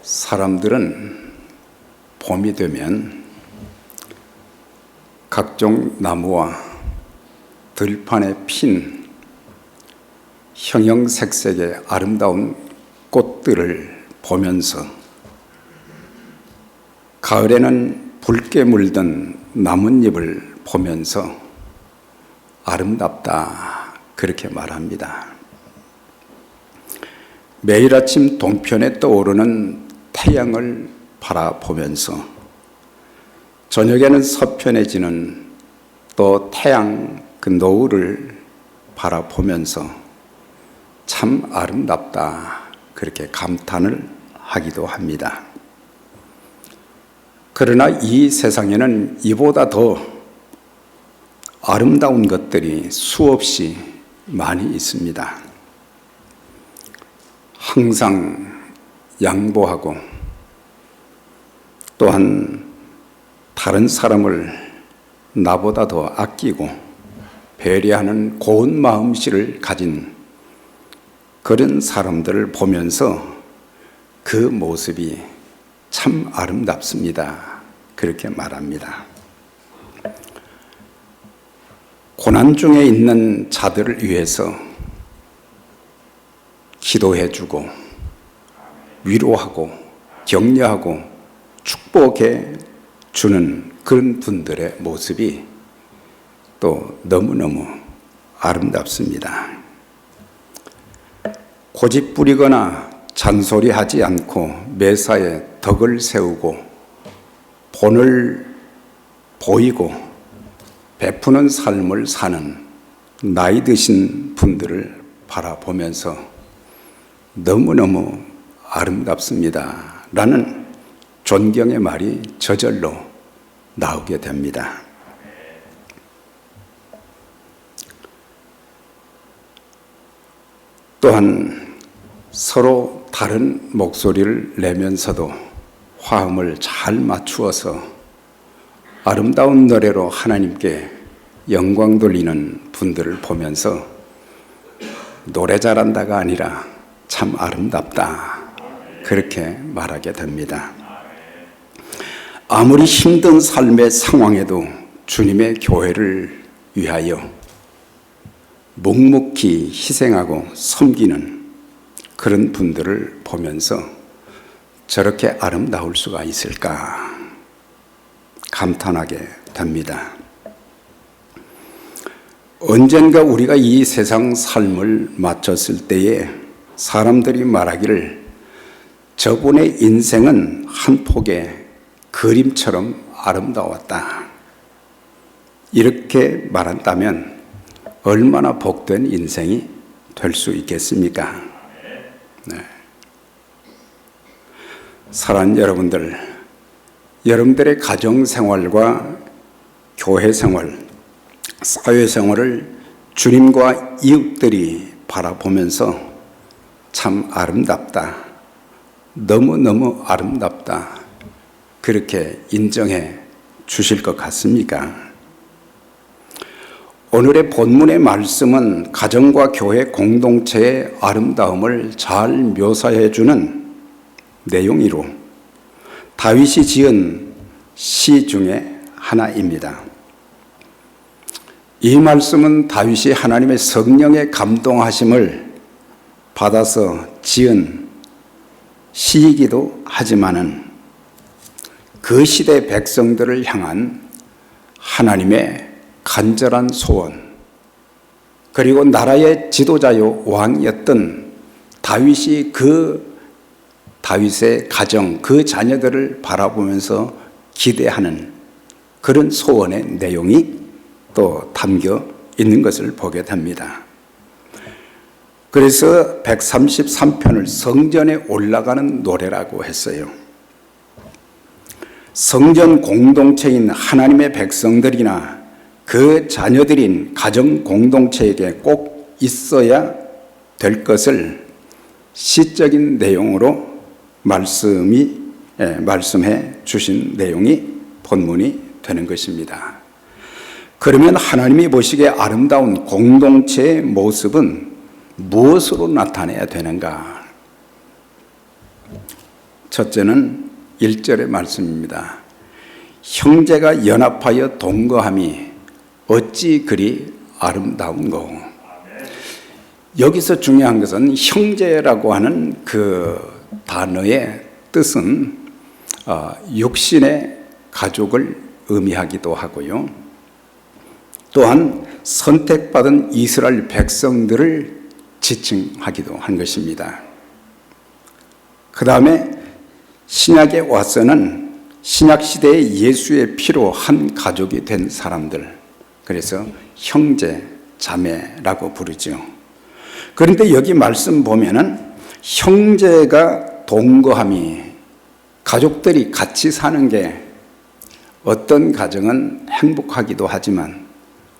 사람들은 봄이 되면 각종 나무와 들판에 핀 형형색색의 아름다운 꽃들을 보면서, 가을에는 붉게 물든 나뭇잎을 보면서 아름답다, 그렇게 말합니다. 매일 아침 동편에 떠오르는 태양을 바라보면서, 저녁에는 서편에 지는 또 태양 그 노을을 바라보면서 참 아름답다, 그렇게 감탄을 하기도 합니다. 그러나 이 세상에는 이보다 더 아름다운 것들이 수없이 많이 있습니다. 항상 양보하고 또한 다른 사람을 나보다 더 아끼고 배려하는 고운 마음씨를 가진 그런 사람들을 보면서 그 모습이 참 아름답습니다, 그렇게 말합니다. 고난 중에 있는 자들을 위해서 기도해주고 위로하고 격려하고 축복해 주는 그런 분들의 모습이 또 너무너무 아름답습니다. 고집 부리거나 잔소리하지 않고 매사에 덕을 세우고 본을 보이고 베푸는 삶을 사는 나이 드신 분들을 바라보면서 너무너무 아름답습니다 라는 존경의 말이 저절로 나오게 됩니다. 또한 서로 다른 목소리를 내면서도 화음을 잘 맞추어서 아름다운 노래로 하나님께 영광 돌리는 분들을 보면서 노래 잘한다가 아니라 참 아름답다, 그렇게 말하게 됩니다. 아무리 힘든 삶의 상황에도 주님의 교회를 위하여 묵묵히 희생하고 섬기는 그런 분들을 보면서 저렇게 아름다울 수가 있을까 감탄하게 됩니다. 언젠가 우리가 이 세상 삶을 마쳤을 때에 사람들이 말하기를 저분의 인생은 한 폭의 그림처럼 아름다웠다, 이렇게 말한다면 얼마나 복된 인생이 될 수 있겠습니까? 네. 사랑하는 여러분들, 여러분들의 가정생활과 교회생활, 사회생활을 주님과 이웃들이 바라보면서 참 아름답다, 너무너무 아름답다, 그렇게 인정해 주실 것 같습니까? 오늘의 본문의 말씀은 가정과 교회 공동체의 아름다움을 잘 묘사해 주는 내용이로 다윗이 지은 시 중에 하나입니다. 이 말씀은 다윗이 하나님의 성령의 감동하심을 받아서 지은 시이기도 하지만은 그 시대 백성들을 향한 하나님의 간절한 소원, 그리고 나라의 지도자요 왕이었던 다윗이 그 다윗의 가정, 그 자녀들을 바라보면서 기대하는 그런 소원의 내용이 또 담겨 있는 것을 보게 됩니다. 그래서 133편을 성전에 올라가는 노래라고 했어요. 성전 공동체인 하나님의 백성들이나 그 자녀들인 가정 공동체에게 꼭 있어야 될 것을 시적인 내용으로 말씀해 주신 내용이 본문이 되는 것입니다. 그러면 하나님이 보시기에 아름다운 공동체의 모습은 무엇으로 나타내야 되는가? 첫째는 1절의 말씀입니다. 형제가 연합하여 동거함이 어찌 그리 아름다운고. 여기서 중요한 것은 형제라고 하는 그 단어의 뜻은 육신의 가족을 의미하기도 하고요. 또한 선택받은 이스라엘 백성들을 지칭하기도 한 것입니다. 그 다음에 신약에 와서는 신약시대에 예수의 피로 한 가족이 된 사람들, 그래서 형제, 자매라고 부르죠. 그런데 여기 말씀 보면은 형제가 동거함이, 가족들이 같이 사는 게 어떤 가정은 행복하기도 하지만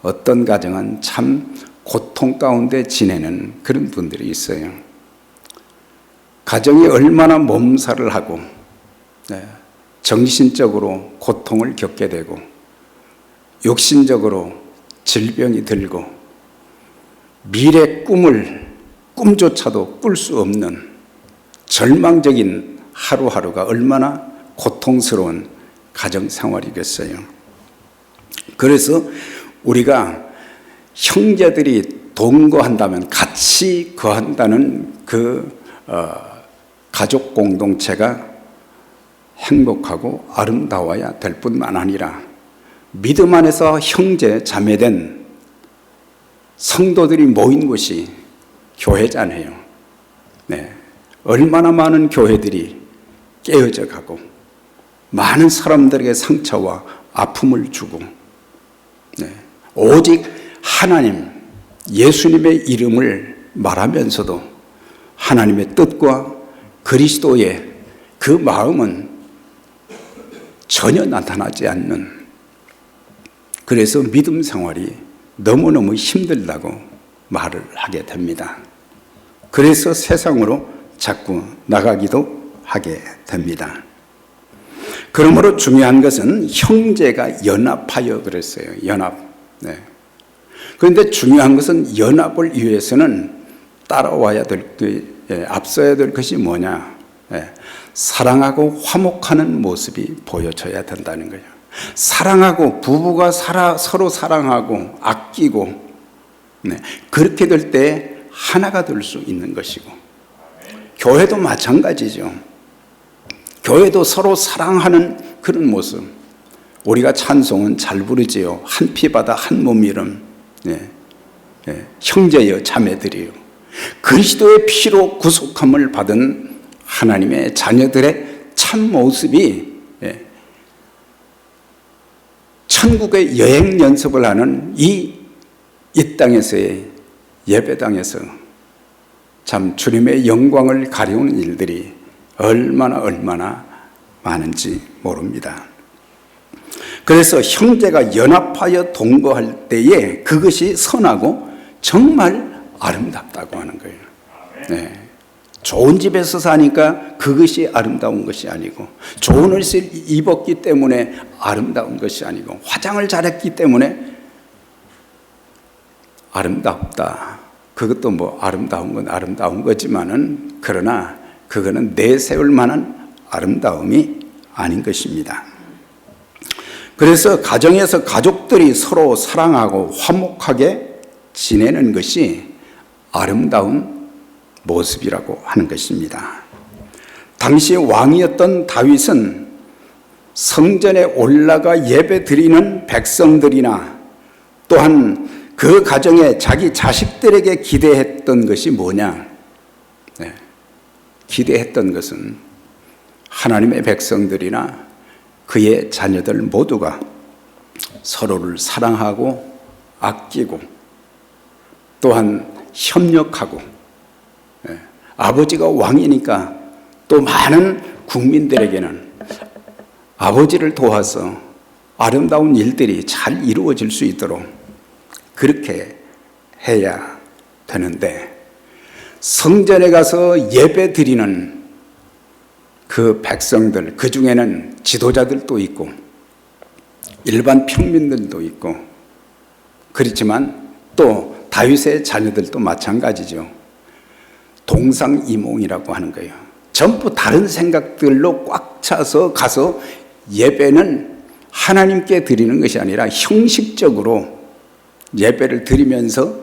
어떤 가정은 참 고통 가운데 지내는 그런 분들이 있어요. 가정이 얼마나 몸살을 하고 정신적으로 고통을 겪게 되고 육신적으로 질병이 들고 미래 꿈조차도 꿀 수 없는 절망적인 하루하루가 얼마나 고통스러운 가정 생활이겠어요. 그래서 우리가 형제들이 동거한다면, 같이 거한다는 그 가족 공동체가 행복하고 아름다워야 될 뿐만 아니라 믿음 안에서 형제, 자매된 성도들이 모인 곳이 교회잖아요. 얼마나 많은 교회들이 깨어져 가고 많은 사람들에게 상처와 아픔을 주고 오직 하나님, 예수님의 이름을 말하면서도 하나님의 뜻과 그리스도의 그 마음은 전혀 나타나지 않는, 그래서 믿음 생활이 너무너무 힘들다고 말을 하게 됩니다. 그래서 세상으로 자꾸 나가기도 하게 됩니다. 그러므로 중요한 것은 형제가 연합하여 그랬어요. 연합. 그런데 중요한 것은 연합을 위해서는 따라와야 될 앞서야 될 것이 뭐냐? 사랑하고 화목하는 모습이 보여져야 된다는 거예요. 사랑하고, 부부가 서로 사랑하고 아끼고 그렇게 될 때 하나가 될 수 있는 것이고, 교회도 마찬가지죠. 교회도 서로 사랑하는 그런 모습. 우리가 찬송은 잘 부르지요. 한 피 바다 한 몸 이름, 형제여 자매들이요, 그리스도의 피로 구속함을 받은 하나님의 자녀들의 참 모습이 천국의 여행 연습을 하는 이 땅에서의 예배당에서 참 주님의 영광을 가리우는 일들이 얼마나 많은지 모릅니다. 그래서 형제가 연합하여 동거할 때에 그것이 선하고 정말 아름답다고 하는 거예요. 좋은 집에서 사니까 그것이 아름다운 것이 아니고, 좋은 옷을 입었기 때문에 아름다운 것이 아니고, 화장을 잘했기 때문에 아름답다. 그것도 뭐 아름다운 건 아름다운 거지만은, 그러나 그거는 내세울 만한 아름다움이 아닌 것입니다. 그래서 가정에서 가족들이 서로 사랑하고 화목하게 지내는 것이 아름다운 모습이라고 하는 것입니다. 당시 왕이었던 다윗은 성전에 올라가 예배 드리는 백성들이나 또한 그 가정에 자기 자식들에게 기대했던 것이 뭐냐? 기대했던 것은 하나님의 백성들이나 그의 자녀들 모두가 서로를 사랑하고 아끼고 또한 협력하고, 아버지가 왕이니까 또 많은 국민들에게는 아버지를 도와서 아름다운 일들이 잘 이루어질 수 있도록 그렇게 해야 되는데, 성전에 가서 예배 드리는 그 백성들, 그 중에는 지도자들도 있고 일반 평민들도 있고, 그렇지만 또 다윗의 자녀들도 마찬가지죠. 동상이몽이라고 하는 거예요. 전부 다른 생각들로 꽉 차서 가서 예배는 하나님께 드리는 것이 아니라 형식적으로 예배를 드리면서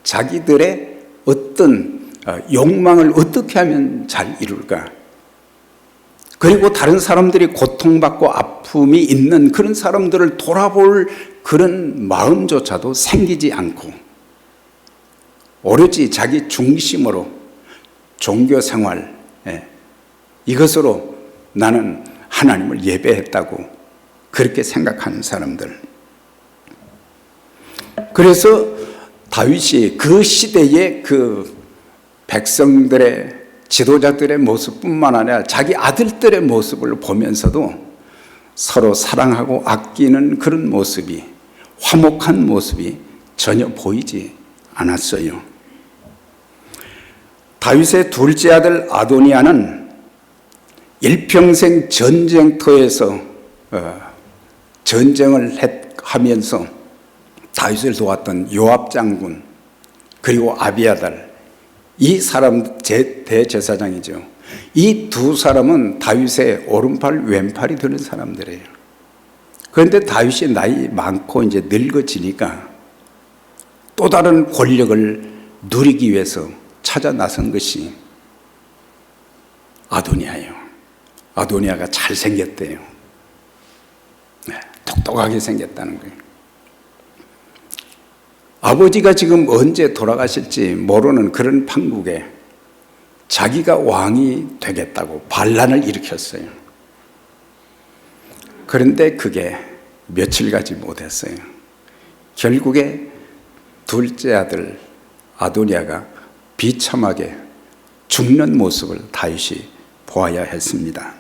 자기들의 어떤 욕망을 어떻게 하면 잘 이룰까, 그리고 다른 사람들이 고통받고 아픔이 있는 그런 사람들을 돌아볼 그런 마음조차도 생기지 않고 오로지 자기 중심으로 종교 생활, 이것으로 나는 하나님을 예배했다고 그렇게 생각하는 사람들. 그래서 다윗이 그 시대의 그 백성들의 지도자들의 모습뿐만 아니라 자기 아들들의 모습을 보면서도 서로 사랑하고 아끼는 그런 모습이, 화목한 모습이 전혀 보이지 않았어요. 다윗의 둘째 아들 아도니아는 일평생 전쟁터에서 전쟁을 하면서 다윗을 도왔던 요압 장군, 그리고 아비아달, 이 사람 대제사장이죠. 이 두 사람은 다윗의 오른팔 왼팔이 되는 사람들이에요. 그런데 다윗이 나이 많고 이제 늙어지니까 또 다른 권력을 누리기 위해서 찾아 나선 것이 아도니아예요. 아도니아가 잘생겼대요. 똑똑하게 생겼다는 거예요. 아버지가 지금 언제 돌아가실지 모르는 그런 판국에 자기가 왕이 되겠다고 반란을 일으켰어요. 그런데 그게 며칠 가지 못했어요. 결국에 둘째 아들 아도니아가 비참하게 죽는 모습을 다윗이 보아야 했습니다.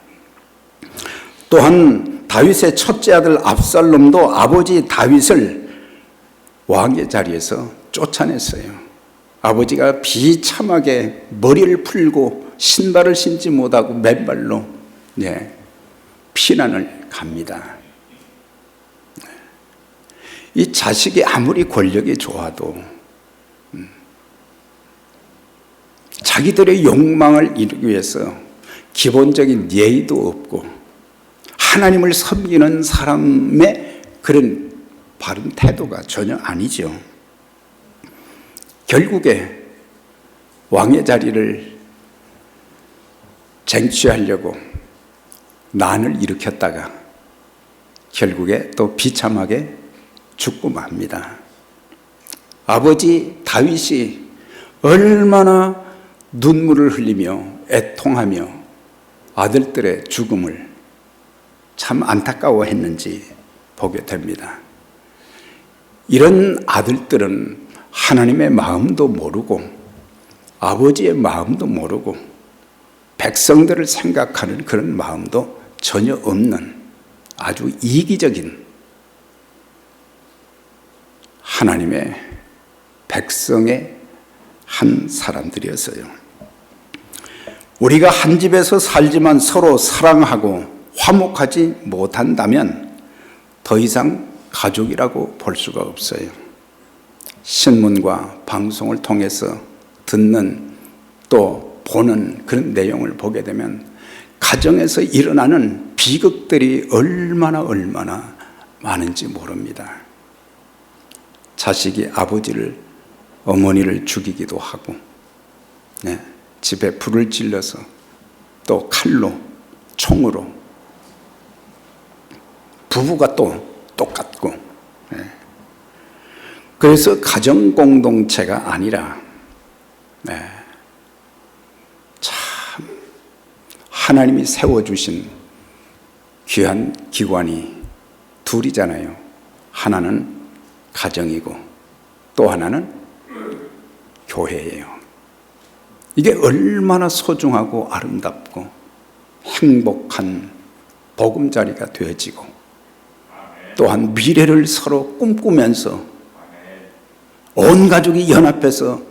또한 다윗의 첫째 아들 압살롬도 아버지 다윗을 왕의 자리에서 쫓아냈어요. 아버지가 비참하게 머리를 풀고 신발을 신지 못하고 맨발로 피난을 갑니다. 이 자식이 아무리 권력이 좋아도 자기들의 욕망을 이루기 위해서 기본적인 예의도 없고 하나님을 섬기는 사람의 그런 바른 태도가 전혀 아니죠. 결국에 왕의 자리를 쟁취하려고 난을 일으켰다가 결국에 또 비참하게 죽고 맙니다. 아버지 다윗이 얼마나 눈물을 흘리며 애통하며 아들들의 죽음을 참 안타까워했는지 보게 됩니다. 이런 아들들은 하나님의 마음도 모르고 아버지의 마음도 모르고 백성들을 생각하는 그런 마음도 전혀 없는 아주 이기적인 하나님의 백성의 한 사람들이었어요. 우리가 한 집에서 살지만 서로 사랑하고 화목하지 못한다면 더 이상 가족이라고 볼 수가 없어요. 신문과 방송을 통해서 듣는 또 보는 그런 내용을 보게 되면 가정에서 일어나는 비극들이 얼마나 많은지 모릅니다. 자식이 아버지를, 어머니를 죽이기도 하고, 집에 불을 질러서 또 칼로, 총으로, 부부가 또 똑같고, 그래서 가정 공동체가 아니라 참 하나님이 세워주신 귀한 기관이 둘이잖아요. 하나는 가정이고 또 하나는 교회예요. 이게 얼마나 소중하고 아름답고 행복한 보금자리가 되어지고 또한 미래를 서로 꿈꾸면서 온 가족이 연합해서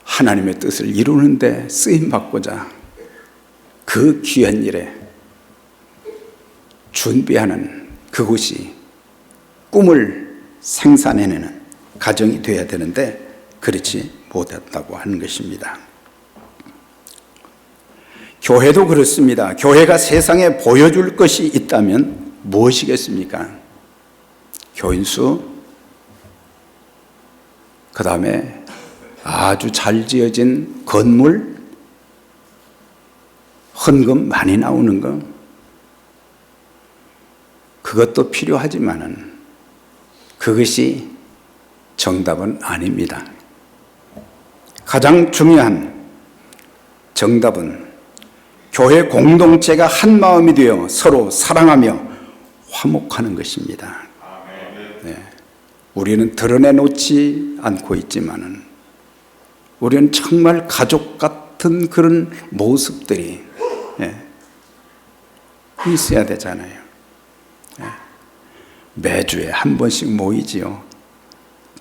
하나님의 뜻을 이루는데 쓰임받고자 그 귀한 일에 준비하는 그곳이 꿈을 생산해내는 가정이 되어야 되는데 그렇지 못했다고 하는 것입니다. 교회도 그렇습니다. 교회가 세상에 보여줄 것이 있다면 무엇이겠습니까? 교인 수, 그 다음에 아주 잘 지어진 건물, 헌금 많이 나오는 것, 그것도 필요하지만은 그것이 정답은 아닙니다. 가장 중요한 정답은 교회 공동체가 한 마음이 되어 서로 사랑하며 화목하는 것입니다. 네. 우리는 드러내놓지 않고 있지만은 우리는 정말 가족 같은 그런 모습들이 있어야 되잖아요. 매주에 한 번씩 모이지요.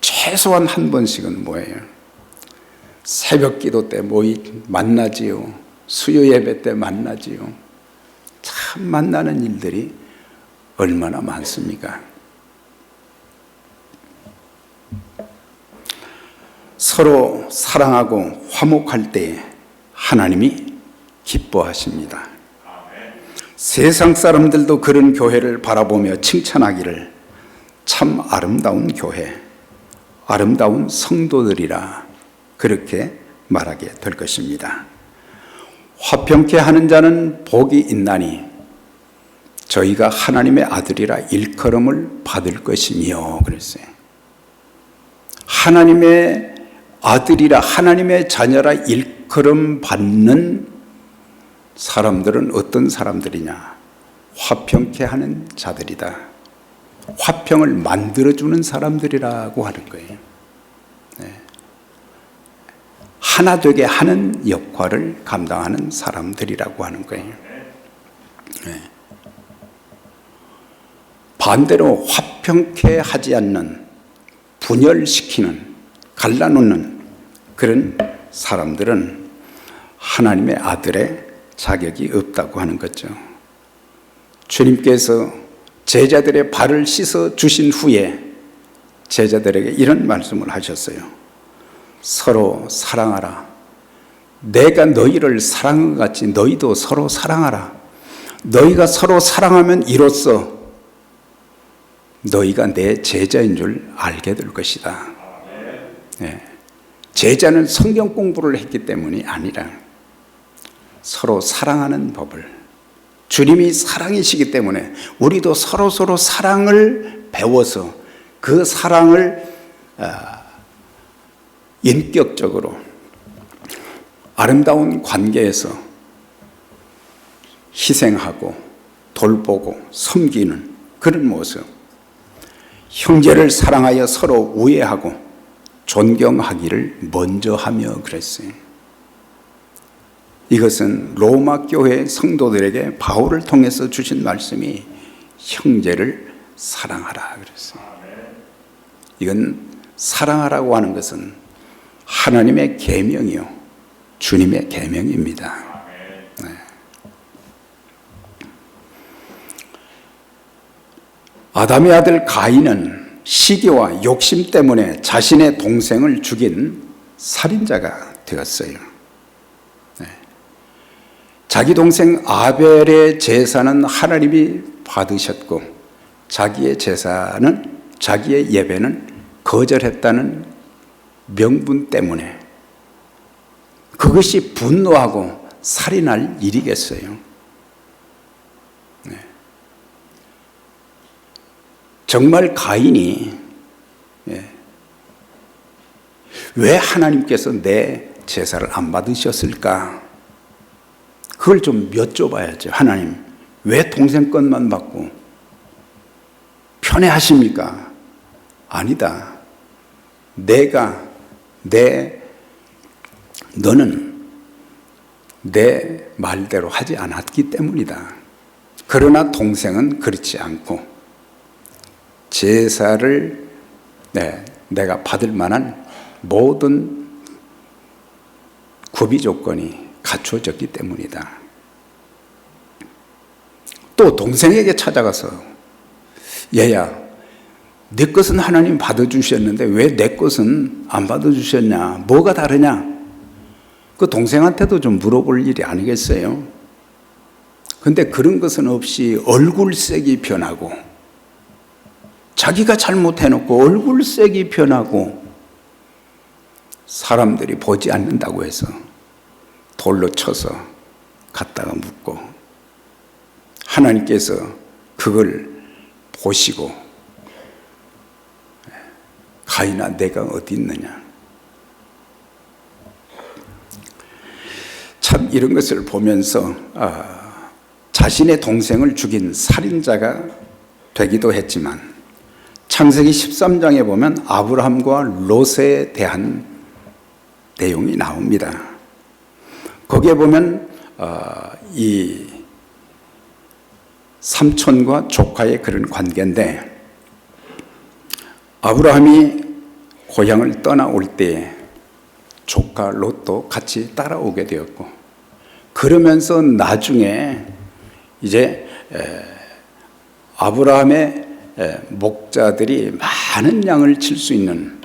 최소한 한 번씩은 모여요. 새벽 기도 때 만나지요. 수요 예배 때 만나지요. 참 만나는 일들이 얼마나 많습니까? 서로 사랑하고 화목할 때 하나님이 기뻐하십니다. 세상 사람들도 그런 교회를 바라보며 칭찬하기를 참 아름다운 교회, 아름다운 성도들이라 그렇게 말하게 될 것입니다. 화평케 하는 자는 복이 있나니 저희가 하나님의 아들이라 일컬음을 받을 것이며 그랬어요. 하나님의 아들이라 하나님의 자녀라 일컬음 받는 사람들은 어떤 사람들이냐? 화평케 하는 자들이다. 화평을 만들어주는 사람들이라고 하는 거예요. 하나 되게 하는 역할을 감당하는 사람들이라고 하는 거예요. 반대로 화평케 하지 않는, 분열시키는, 갈라놓는 그런 사람들은 하나님의 아들의 자격이 없다고 하는 거죠. 주님께서 제자들의 발을 씻어 주신 후에 제자들에게 이런 말씀을 하셨어요. 서로 사랑하라. 내가 너희를 사랑한 것 같이 너희도 서로 사랑하라. 너희가 서로 사랑하면 이로써 너희가 내 제자인 줄 알게 될 것이다. 네. 제자는 성경 공부를 했기 때문이 아니라 서로 사랑하는 법을, 주님이 사랑이시기 때문에 우리도 서로 사랑을 배워서 그 사랑을 인격적으로 아름다운 관계에서 희생하고 돌보고 섬기는 그런 모습, 형제를 사랑하여 서로 우애하고 존경하기를 먼저 하며 그랬어요. 이것은 로마 교회 성도들에게 바울을 통해서 주신 말씀이 형제를 사랑하라 그랬어요. 이건 사랑하라고 하는 것은 하나님의 계명이요, 주님의 계명입니다. 네. 아담의 아들 가인은 시기와 욕심 때문에 자신의 동생을 죽인 살인자가 되었어요. 자기 동생 아벨의 제사는 하나님이 받으셨고 자기의 제사는, 자기의 예배는 거절했다는 명분 때문에 그것이 분노하고 살인할 일이겠어요. 정말 가인이 왜 하나님께서 내 제사를 안 받으셨을까? 그걸 좀 여쭤봐야죠. 하나님, 왜 동생 것만 받고 편애하십니까? 아니다. 너는 내 말대로 하지 않았기 때문이다. 그러나 동생은 그렇지 않고 제사를 내가 받을 만한 모든 구비 조건이 갖춰졌기 때문이다. 또 동생에게 찾아가서 얘야, 내 것은 하나님 받아주셨는데 왜 내 것은 안 받아주셨냐? 뭐가 다르냐? 그 동생한테도 좀 물어볼 일이 아니겠어요? 근데 그런 것은 없이 얼굴색이 변하고, 자기가 잘못해놓고 얼굴색이 변하고, 사람들이 보지 않는다고 해서 돌로 쳐서 갖다가 묻고, 하나님께서 그걸 보시고 가인아 내가 어디 있느냐. 참 이런 것을 보면서 자신의 동생을 죽인 살인자가 되기도 했지만, 창세기 13장에 보면 아브라함과 롯에 대한 내용이 나옵니다. 거기에 보면 이 삼촌과 조카의 그런 관계인데, 아브라함이 고향을 떠나올 때 조카 롯도 같이 따라오게 되었고, 그러면서 나중에 이제 아브라함의 목자들이 많은 양을 칠 수 있는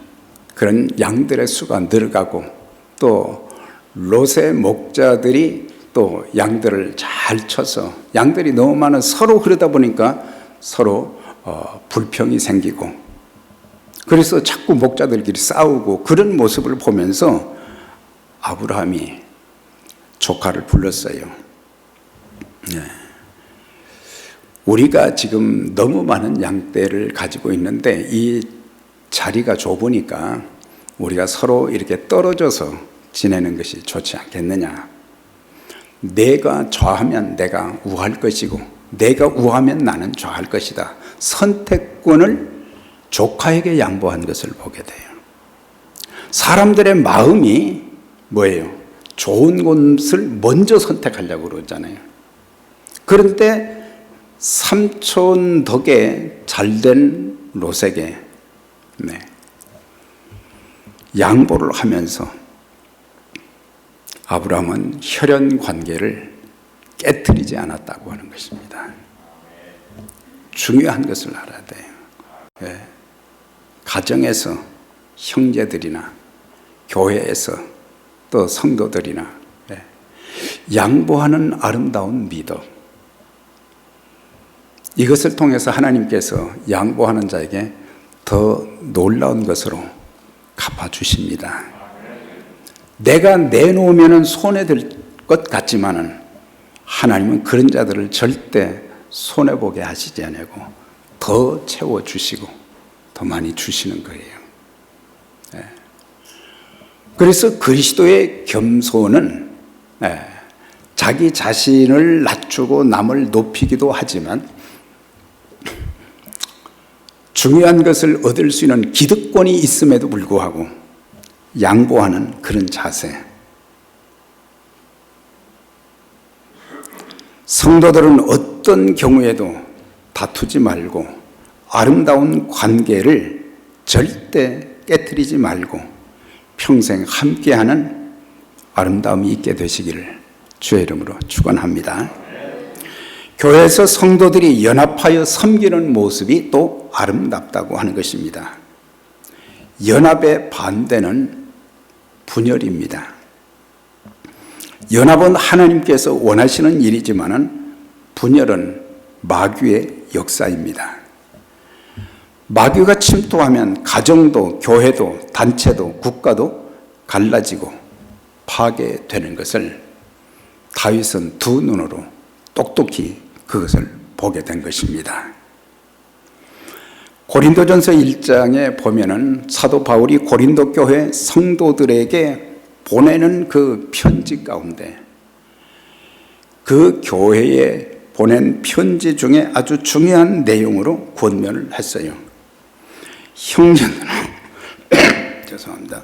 그런 양들의 수가 늘어가고, 또 롯의 목자들이 또 양들을 잘 쳐서 양들이 너무 많아 서로 그러다 보니까 서로 불평이 생기고, 그래서 자꾸 목자들끼리 싸우고, 그런 모습을 보면서 아브라함이 조카를 불렀어요. 네. 우리가 지금 너무 많은 양떼를 가지고 있는데 이 자리가 좁으니까 우리가 서로 이렇게 떨어져서 지내는 것이 좋지 않겠느냐. 내가 좌하면 내가 우할 것이고, 내가 우하면 나는 좌할 것이다. 선택권을 조카에게 양보한 것을 보게 돼요. 사람들의 마음이 뭐예요? 좋은 곳을 먼저 선택하려고 그러잖아요. 그런데 삼촌 덕에 잘된 롯에게 양보를 하면서 아브라함은 혈연 관계를 깨트리지 않았다고 하는 것입니다. 중요한 것을 알아야 돼요. 가정에서 형제들이나 교회에서 또 성도들이나 양보하는 아름다운 믿음, 이것을 통해서 하나님께서 양보하는 자에게 더 놀라운 것으로 갚아주십니다. 내가 내놓으면 손해될 것 같지만은 하나님은 그런 자들을 절대 손해보게 하시지 않고 더 채워주시고 더 많이 주시는 거예요. 그래서 그리스도의 겸손은 자기 자신을 낮추고 남을 높이기도 하지만, 중요한 것을 얻을 수 있는 기득권이 있음에도 불구하고 양보하는 그런 자세. 성도들은 어떤 경우에도 다투지 말고 아름다운 관계를 절대 깨트리지 말고 평생 함께하는 아름다움이 있게 되시기를 주의 이름으로 축원합니다. 교회에서 성도들이 연합하여 섬기는 모습이 또 아름답다고 하는 것입니다. 연합의 반대는 분열입니다. 연합은 하나님께서 원하시는 일이지만 분열은 마귀의 역사입니다. 마귀가 침투하면 가정도 교회도 단체도 국가도 갈라지고 파괴되는 것을 다윗은 두 눈으로 똑똑히 그것을 보게 된 것입니다. 고린도전서 1장에 보면은 사도 바울이 고린도 교회 성도들에게 보내는 그 편지 가운데 그 교회에 보낸 편지 중에 아주 중요한 내용으로 권면을 했어요. 형제들아, 죄송합니다.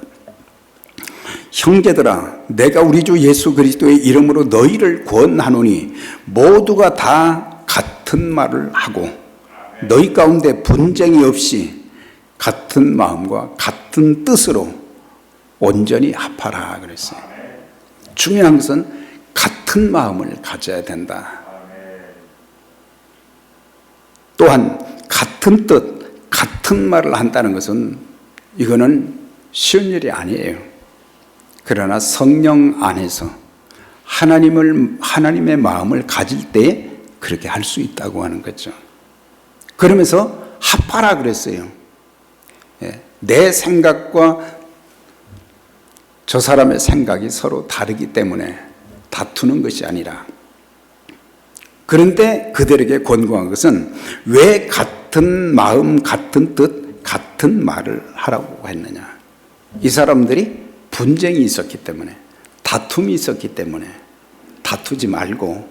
형제들아, 내가 우리 주 예수 그리스도의 이름으로 너희를 권하노니 모두가 다 같은 말을 하고 너희 가운데 분쟁이 없이 같은 마음과 같은 뜻으로 온전히 합하라 그랬어요. 중요한 것은 같은 마음을 가져야 된다. 또한 같은 뜻, 같은 말을 한다는 것은 이거는 쉬운 일이 아니에요. 그러나 성령 안에서 하나님의 마음을 가질 때에 그렇게 할 수 있다고 하는 거죠. 그러면서 합하라 그랬어요. 내 생각과 저 사람의 생각이 서로 다르기 때문에 다투는 것이 아니라, 그런데 그들에게 권고한 것은 왜 같은 마음, 같은 뜻, 같은 말을 하라고 했느냐. 이 사람들이 분쟁이 있었기 때문에, 다툼이 있었기 때문에 다투지 말고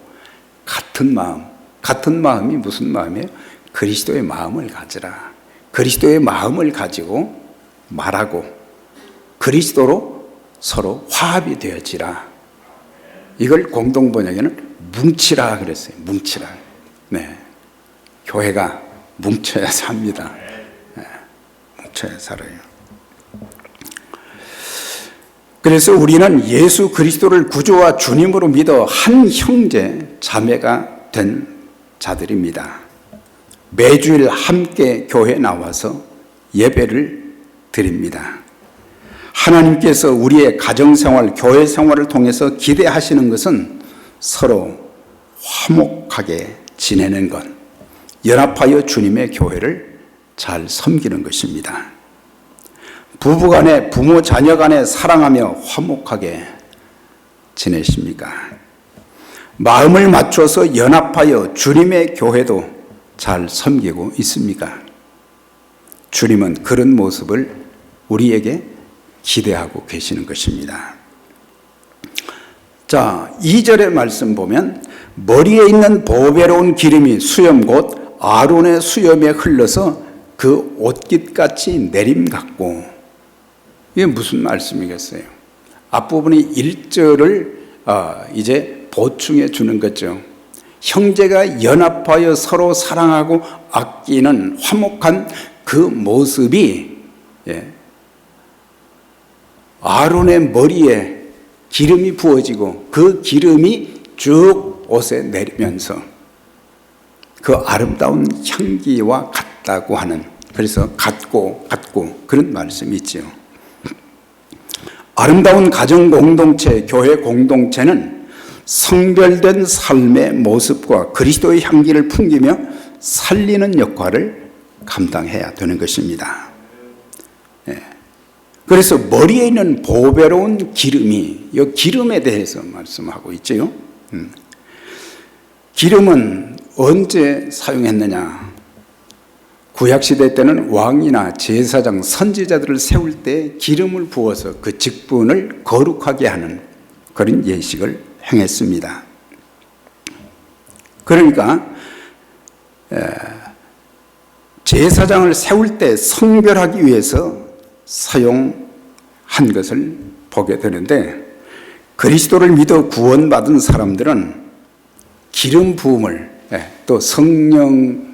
같은 마음, 같은 마음이 무슨 마음이에요? 그리스도의 마음을 가지라. 그리스도의 마음을 가지고 말하고 그리스도로 서로 화합이 되어지라. 이걸 공동번역에는 뭉치라 그랬어요. 뭉치라. 네. 교회가 뭉쳐야 삽니다. 네. 뭉쳐야 살아요. 그래서 우리는 예수 그리스도를 구주와 주님으로 믿어 한 형제 자매가 된 자들입니다. 매주일 함께 교회에 나와서 예배를 드립니다. 하나님께서 우리의 가정생활, 교회생활을 통해서 기대하시는 것은 서로 화목하게 지내는 것, 연합하여 주님의 교회를 잘 섬기는 것입니다. 부부간에, 부모 자녀간에 사랑하며 화목하게 지내십니까? 마음을 맞춰서 연합하여 주님의 교회도 잘 섬기고 있습니까? 주님은 그런 모습을 우리에게 기대하고 계시는 것입니다. 자, 2절의 말씀 보면 머리에 있는 보배로운 기름이 수염 곧 아론의 수염에 흘러서 그 옷깃같이 내림 같고, 이게 무슨 말씀이겠어요? 앞부분이 1절을 이제 보충해 주는 거죠. 형제가 연합하여 서로 사랑하고 아끼는 화목한 그 모습이 아론의 머리에 기름이 부어지고 그 기름이 쭉 옷에 내리면서 그 아름다운 향기와 같다고 하는, 그래서 같고 그런 말씀이 있죠. 아름다운 가정 공동체, 교회 공동체는 성별된 삶의 모습과 그리스도의 향기를 풍기며 살리는 역할을 감당해야 되는 것입니다. 그래서 머리에 있는 보배로운 기름이, 이 기름에 대해서 말씀하고 있죠. 기름은 언제 사용했느냐? 구약시대 때는 왕이나 제사장, 선지자들을 세울 때 기름을 부어서 그 직분을 거룩하게 하는 그런 예식을 행했습니다. 그러니까 제사장을 세울 때 성별하기 위해서 사용한 것을 보게 되는데, 그리스도를 믿어 구원받은 사람들은 기름 부음을, 또 성령의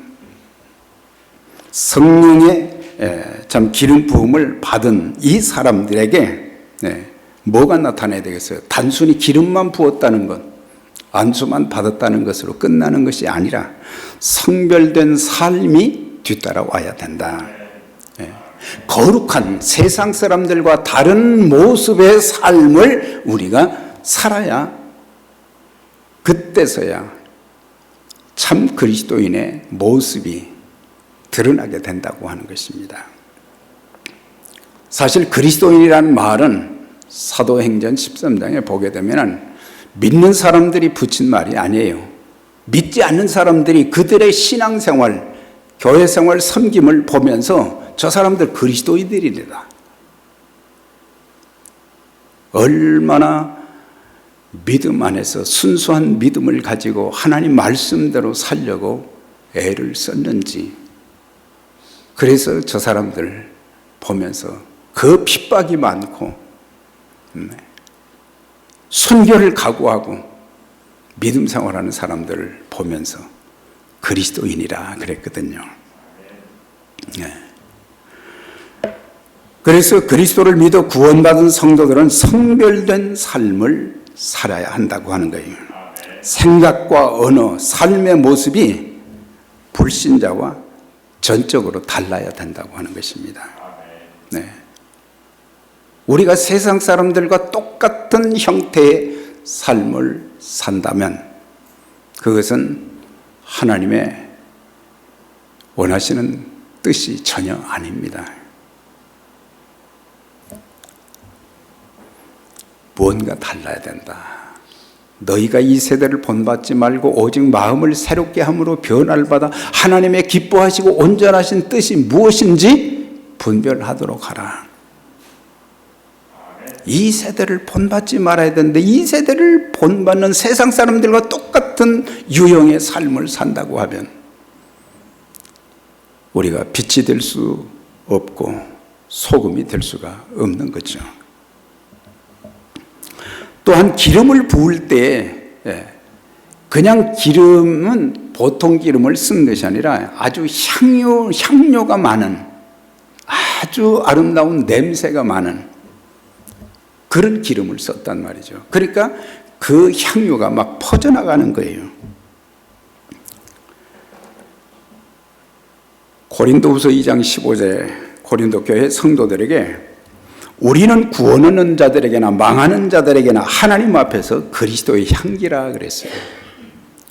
참 기름 부음을 받은 이 사람들에게 뭐가 나타나야 되겠어요? 단순히 기름만 부었다는 것, 안수만 받았다는 것으로 끝나는 것이 아니라 성별된 삶이 뒤따라와야 된다. 거룩한 세상 사람들과 다른 모습의 삶을 우리가 살아야, 그때서야 참 그리스도인의 모습이 드러나게 된다고 하는 것입니다. 사실 그리스도인이라는 말은 사도행전 13장에 보게 되면 믿는 사람들이 붙인 말이 아니에요. 믿지 않는 사람들이 그들의 신앙생활, 교회생활, 섬김을 보면서 저 사람들 그리스도인들이다, 얼마나 믿음 안에서 순수한 믿음을 가지고 하나님 말씀대로 살려고 애를 썼는지, 그래서 저 사람들 보면서 그 핍박이 많고 순교를 각오하고 믿음 생활하는 사람들을 보면서 그리스도인이라 그랬거든요. 그래서 그리스도를 믿어 구원받은 성도들은 성별된 삶을 살아야 한다고 하는 거예요. 생각과 언어, 삶의 모습이 불신자와 전적으로 달라야 된다고 하는 것입니다. 우리가 세상 사람들과 똑같은 형태의 삶을 산다면 그것은 하나님의 원하시는 뜻이 전혀 아닙니다. 뭔가 달라야 된다. 너희가 이 세대를 본받지 말고 오직 마음을 새롭게 함으로 변화를 받아 하나님의 기뻐하시고 온전하신 뜻이 무엇인지 분별하도록 하라. 이 세대를 본받지 말아야 되는데 이 세대를 본받는 세상 사람들과 똑같은 유형의 삶을 산다고 하면 우리가 빛이 될 수 없고 소금이 될 수가 없는 거죠. 또한 기름을 부을 때 그냥 기름은 보통 기름을 쓴 것이 아니라 아주 향료가 많은 아주 아름다운 냄새가 많은 그런 기름을 썼단 말이죠. 그러니까 그 향유가 막 퍼져나가는 거예요. 고린도후서 2장 15절 고린도 교회 성도들에게 우리는 구원 얻는 자들에게나 망하는 자들에게나 하나님 앞에서 그리스도의 향기라 그랬어요.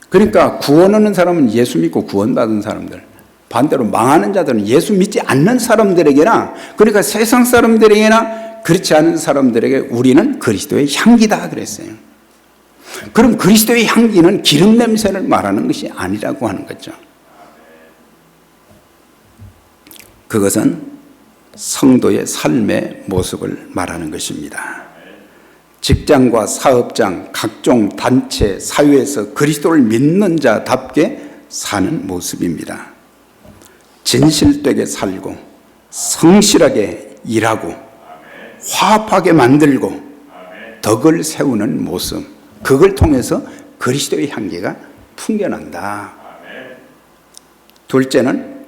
그러니까 구원 얻는 사람은 예수 믿고 구원받은 사람들, 반대로 망하는 자들은 예수 믿지 않는 사람들에게나, 그러니까 세상 사람들에게나 그렇지 않은 사람들에게 우리는 그리스도의 향기다 그랬어요. 그럼 그리스도의 향기는 기름 냄새를 말하는 것이 아니라고 하는 거죠. 그것은 성도의 삶의 모습을 말하는 것입니다. 직장과 사업장, 각종 단체, 사회에서 그리스도를 믿는 자답게 사는 모습입니다. 진실되게 살고 성실하게 일하고 화합하게 만들고 덕을 세우는 모습, 그걸 통해서 그리스도의 향기가 풍겨난다. 둘째는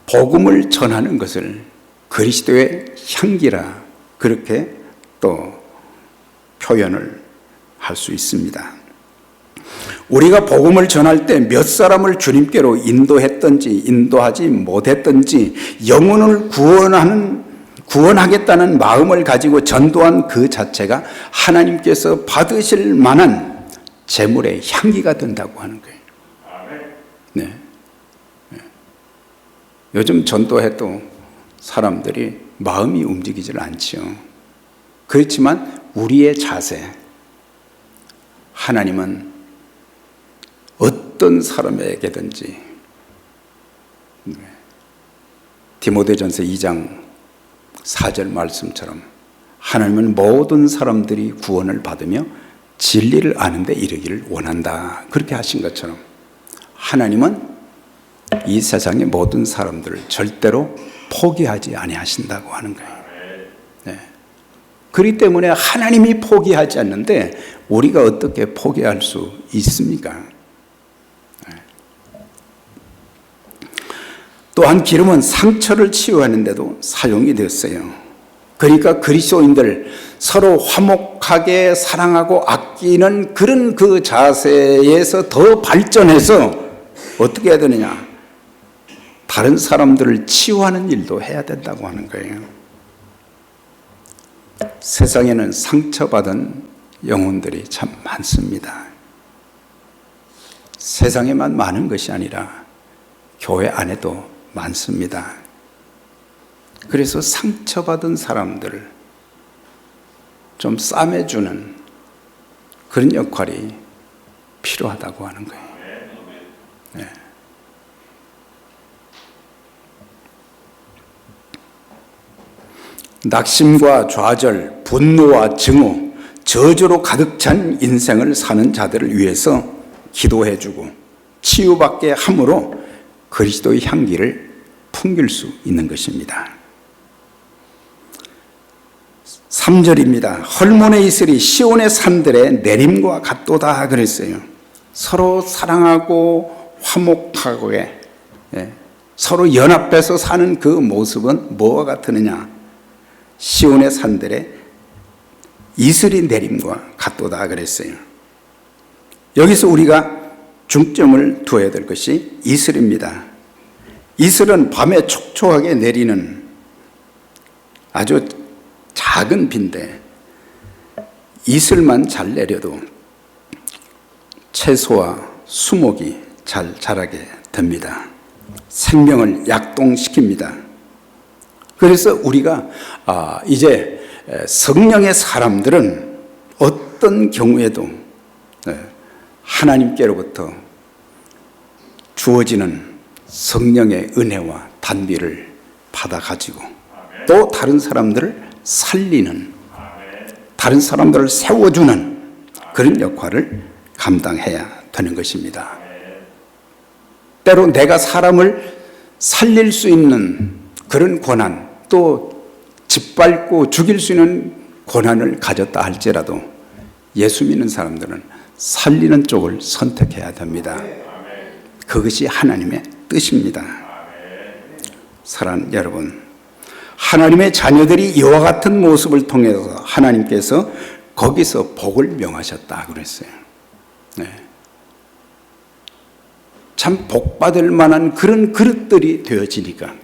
복음을 전하는 것을 그리스도의 향기라 그렇게 또 표현을 할 수 있습니다. 우리가 복음을 전할 때 몇 사람을 주님께로 인도했든지 인도하지 못했든지 영혼을 구원하겠다는 마음을 가지고 전도한 그 자체가 하나님께서 받으실 만한 제물의 향기가 된다고 하는 거예요. 네. 요즘 전도해도 사람들이 마음이 움직이질 않지요. 그렇지만 우리의 자세, 하나님은 어떤 사람에게든지 디모데전서 2장 4절 말씀처럼 하나님은 모든 사람들이 구원을 받으며 진리를 아는 데 이르기를 원한다. 그렇게 하신 것처럼 하나님은 이 세상의 모든 사람들을 절대로 포기하지 아니하신다고 하는 거예요. 네. 그렇기 때문에 하나님이 포기하지 않는데 우리가 어떻게 포기할 수 있습니까? 네. 또한 기름은 상처를 치유하는데도 사용이 되었어요. 그러니까 그리스도인들 서로 화목하게 사랑하고 아끼는 그런 그 자세에서 더 발전해서 어떻게 해야 되느냐? 다른 사람들을 치유하는 일도 해야 된다고 하는 거예요. 세상에는 상처받은 영혼들이 참 많습니다. 세상에만 많은 것이 아니라 교회 안에도 많습니다. 그래서 상처받은 사람들을 좀 싸매주는 그런 역할이 필요하다고 하는 거예요. 네. 낙심과 좌절, 분노와 증오, 저주로 가득 찬 인생을 사는 자들을 위해서 기도해주고 치유받게 함으로 그리스도의 향기를 풍길 수 있는 것입니다. 3절입니다. 헐몬의 이슬이 시온의 산들의 내림과 같도다 그랬어요. 서로 사랑하고 화목하게 서로 연합해서 사는 그 모습은 뭐와 같으느냐? 시온의 산들의 이슬이 내림과 같도다 그랬어요. 여기서 우리가 중점을 두어야 될 것이 이슬입니다. 이슬은 밤에 촉촉하게 내리는 아주 작은 비인데 이슬만 잘 내려도 채소와 수목이 잘 자라게 됩니다. 생명을 약동시킵니다. 그래서 우리가 이제 성령의 사람들은 어떤 경우에도 하나님께로부터 주어지는 성령의 은혜와 단비를 받아 가지고 또 다른 사람들을 살리는, 다른 사람들을 세워주는 그런 역할을 감당해야 되는 것입니다. 때로 내가 사람을 살릴 수 있는 그런 권한, 또 짓밟고 죽일 수 있는 권한을 가졌다 할지라도 예수 믿는 사람들은 살리는 쪽을 선택해야 됩니다. 그것이 하나님의 뜻입니다. 사랑하는 여러분, 하나님의 자녀들이 이와 같은 모습을 통해서 하나님께서 거기서 복을 명하셨다 그랬어요. 네. 참 복받을 만한 그런 그릇들이 되어지니까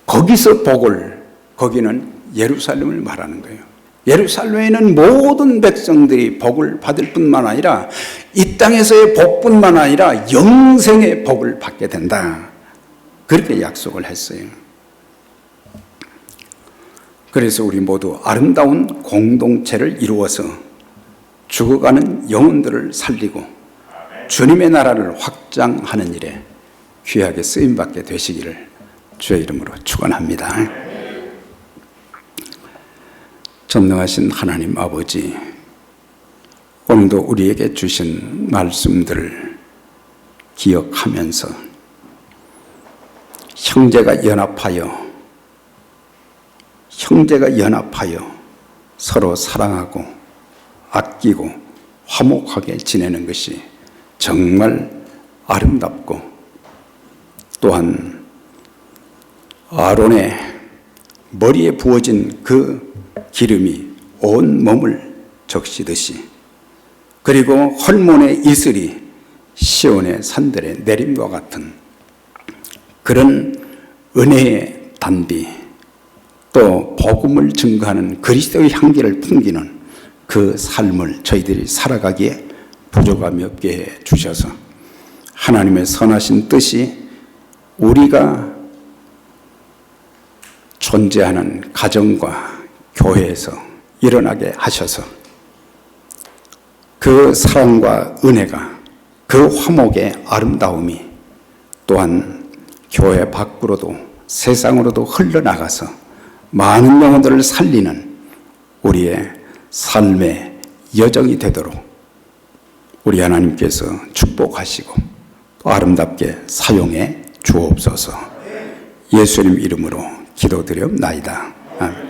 거기서 복을, 거기는 예루살렘을 말하는 거예요. 예루살렘에는 모든 백성들이 복을 받을 뿐만 아니라 이 땅에서의 복뿐만 아니라 영생의 복을 받게 된다. 그렇게 약속을 했어요. 그래서 우리 모두 아름다운 공동체를 이루어서 죽어가는 영혼들을 살리고 주님의 나라를 확장하는 일에 귀하게 쓰임받게 되시기를 주의 이름으로 축원합니다. 전능하신 하나님 아버지, 오늘도 우리에게 주신 말씀들을 기억하면서 형제가 연합하여 서로 사랑하고 아끼고 화목하게 지내는 것이 정말 아름답고, 또한 아론의 머리에 부어진 그 기름이 온 몸을 적시듯이, 그리고 헐몬의 이슬이 시온의 산들에 내림과 같은 그런 은혜의 단비, 또 복음을 증거하는 그리스도의 향기를 풍기는 그 삶을 저희들이 살아가기에 부족함이 없게 해 주셔서 하나님의 선하신 뜻이 우리가 존재하는 가정과 교회에서 일어나게 하셔서 그 사랑과 은혜가, 그 화목의 아름다움이 또한 교회 밖으로도 세상으로도 흘러나가서 많은 영혼들을 살리는 우리의 삶의 여정이 되도록 우리 하나님께서 축복하시고 또 아름답게 사용해 주옵소서. 예수님 이름으로 기도드렸나이다. 아멘.